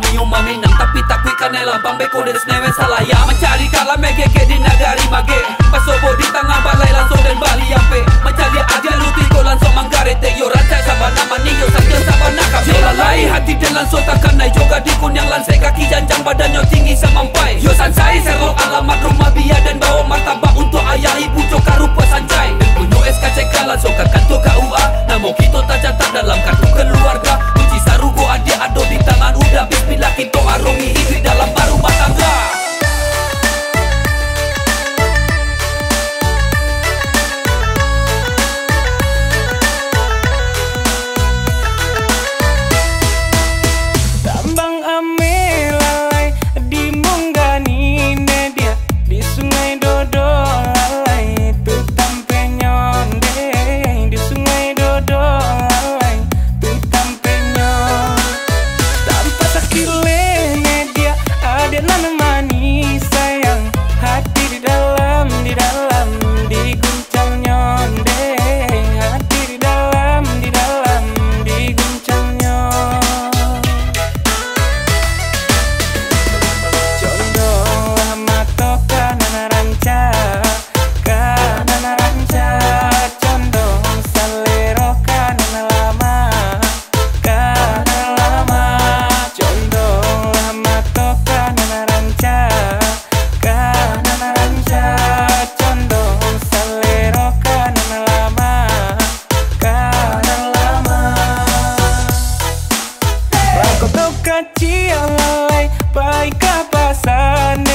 mio maminang tapi takui kanela bambe kode snewe salaya mencari kala megege di nagari mage pasobo di tengah balai langsung dan bali ampe mencari aja lutiko langsung manggarete yo raja sabana mani yo saja sabana kami lalai hati dan langsung takkan naik juga di kun yang lansai kaki janjang badannya tinggi sampai yo sansai serong alamat rumah biaya dan bawa martabak untuk ayah ibu joka rupa sanjai dan punya SKCK langsung ke kantor KUA namun kita tak catat dalam kartu keluarga kunci sarugo adik ado di tangan udah bismillah kita arungi hidup dalam rumah tangga. Tambang ame lalai di Munggani dia di Sungai Dodo lalai tu tampe nyonde di Sungai Dodo lalai tu tampe nyon tanpa sakile dia ada nan manis sayang hati di dalam diguncang nyonde hati di dalam diguncang nyon. Condoh mato kanan ranca condoh salero kanan lama condoh mato kanan ranca condoh salero kanan lama Bangko kecil lalai baik kapasan